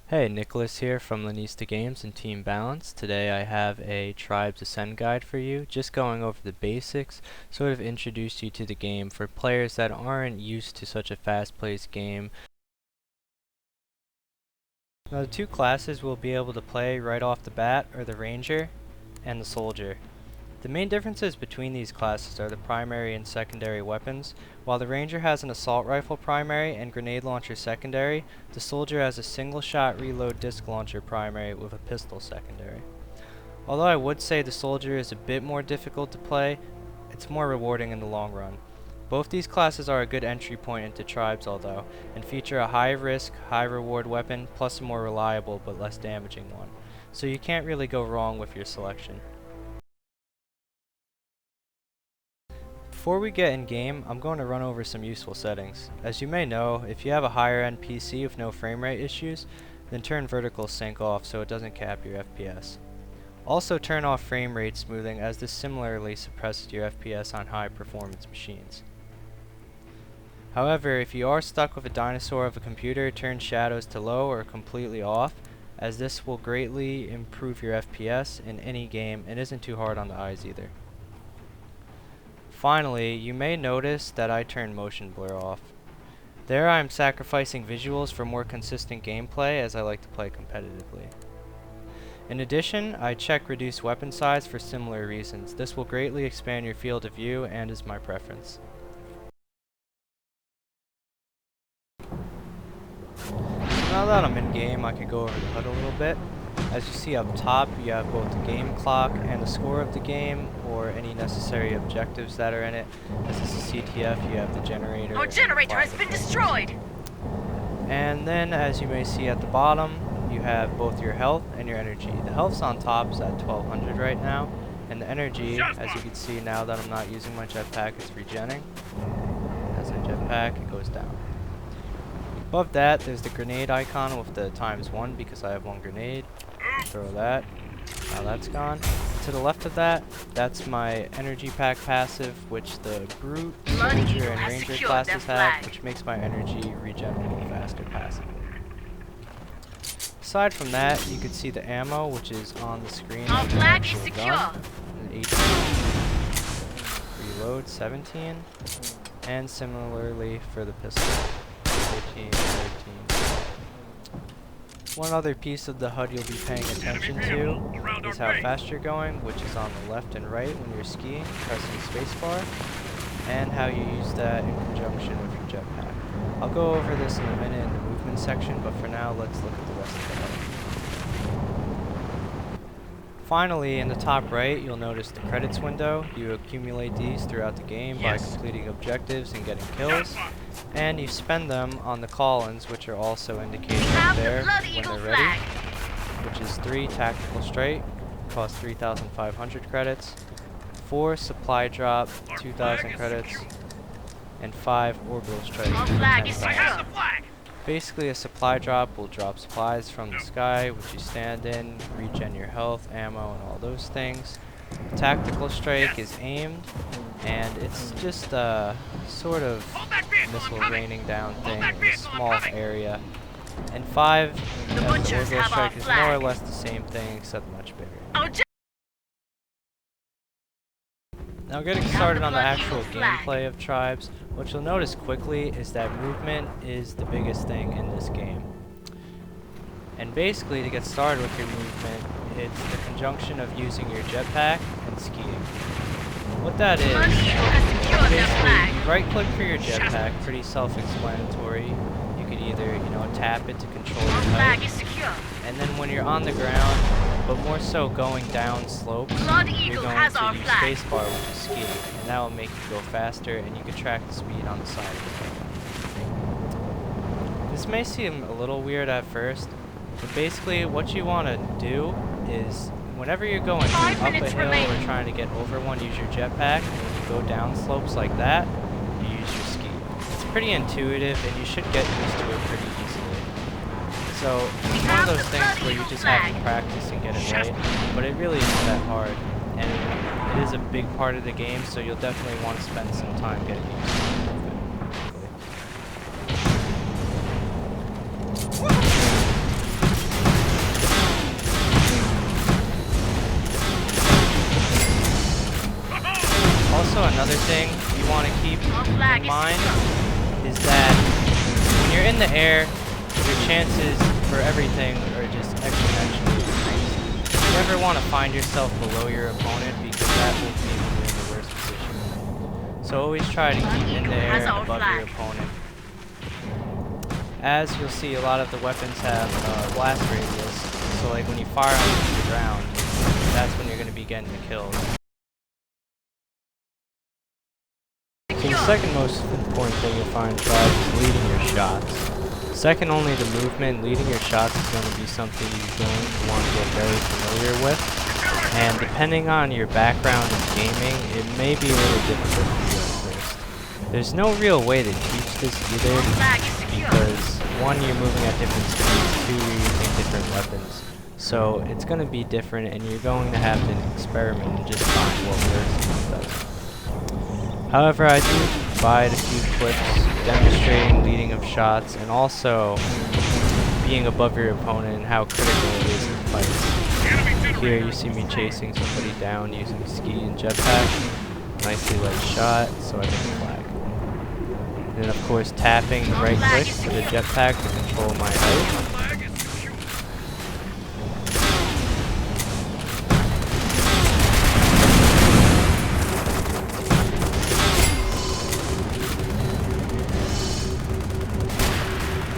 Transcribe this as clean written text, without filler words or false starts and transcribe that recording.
Hey, Nicholas here from Lanista Games and Team Balance. Today I have a Tribes Ascend guide for you, just going over the basics, sort of introduce you to the game for players that aren't used to such a fast-paced game. Now the two classes we'll be able to play right off the bat are the Ranger and the Soldier. The main differences between these classes are the primary and secondary weapons. While the Ranger has an assault rifle primary and grenade launcher secondary, the Soldier has a single shot reload disc launcher primary with a pistol secondary. Although I would say the Soldier is a bit more difficult to play, it's more rewarding in the long run. Both these classes are a good entry point into Tribes although, and feature a high risk, high reward weapon plus a more reliable but less damaging one. So you can't really go wrong with your selection. Before we get in game, I'm going to run over some useful settings. As you may know, if you have a higher end PC with no frame rate issues, then turn vertical sync off so it doesn't cap your FPS. Also turn off frame rate smoothing, as this similarly suppresses your FPS on high performance machines. However, if you are stuck with a dinosaur of a computer, turn shadows to low or completely off, as this will greatly improve your FPS in any game and isn't too hard on the eyes either. Finally, you may notice that I turned motion blur off. There I am sacrificing visuals for more consistent gameplay, as I like to play competitively. In addition, I check reduce weapon size for similar reasons. This will greatly expand your field of view and is my preference. Now that I'm in game, I can go over the HUD a little bit. As you see up top, you have both the game clock and the score of the game, or any necessary objectives that are in it. As this is CTF, you have the generator. Our generator has been destroyed! And then, as you may see at the bottom, you have both your health and your energy. The health's on top, is at 1200 right now, and the energy, as you can see now that I'm not using my jetpack, is regenning. As a jetpack, it goes down. Above that, there's the grenade icon with the ×1 because I have one grenade. Throw that. Now that's gone. To the left of that, that's my energy pack passive, which the Brute, Soldier, and Ranger classes have, which makes my energy regen a little faster passively. Aside from that, you can see the ammo, which is on the screen. Our flag is secure. 18. Reload 17. And similarly for the pistol. 14, 13. One other piece of the HUD you'll be paying attention to is how fast you're going, which is on the left and right when you're skiing, pressing spacebar, and how you use that in conjunction with your jetpack. I'll go over this in a minute in the movement section, but for now let's look at the rest of the HUD. Finally, in the top right, you'll notice the credits window. You accumulate these throughout the game by completing objectives and getting kills, and you spend them on the call-ins, which are also indicated up there when they're ready, which is 3 tactical strike, cost 3,500 credits, 4 supply drop, 2,000 credits, and 5 orbital strike, 10,000. Basically, a supply drop will drop supplies from the sky, which you stand in, regen your health, ammo, and all those things. Tactical strike is aimed, and it's just a sort of missile raining down thing in a small area. And 5, as the orbital strike, is more or less the same thing, except much bigger. Now getting started on the actual gameplay of Tribes, what you'll notice quickly is that movement is the biggest thing in this game. And basically, to get started with your movement, it's the conjunction of using your jetpack and skiing. What that is, basically, you right click for your jetpack, pretty self-explanatory. You could either, tap it to control your height, and then when you're on the ground, but more so going down slopes, you're going to use spacebar, which is skiing, and that will make you go faster, and you can track the speed on the side of the game. This may seem a little weird at first, but basically what you want to do is, whenever you're going up a hill or trying to get over one, use your jetpack, and when you go down slopes like that, you use your ski. It's pretty intuitive, and you should get used to it pretty easily. So, it's one of those things where you just have to practice and get it right, but it really isn't that hard, and it is a big part of the game, so you'll definitely want to spend some time getting used to it. Another thing you want to keep Our flag in is mind secure. is that when you're in the air, your chances for everything are just exponentially increased. You never want to find yourself below your opponent because that will mean you're in the worst position. So always try to keep in the air and above your opponent. As you'll see, a lot of the weapons have blast radius, so like when you fire onto the ground, that's when you're going to be getting the kills. So the second most important thing you'll find Tribes is leading your shots. Second only to movement, leading your shots is going to be something you're going to want to get very familiar with. And depending on your background in gaming, it may be a little difficult for you at first. There's no real way to teach this either, because one, you're moving at different speeds, two, you're using different weapons. So it's going to be different, and you're going to have to experiment and just find what works and what doesn't. However, I do provide a few clips demonstrating leading of shots and also being above your opponent and how critical it is in fights. Here you see me chasing somebody down using ski and jetpack. Nicely led shot, so I get the flag. And then of course tapping the right click for the jetpack to control my height.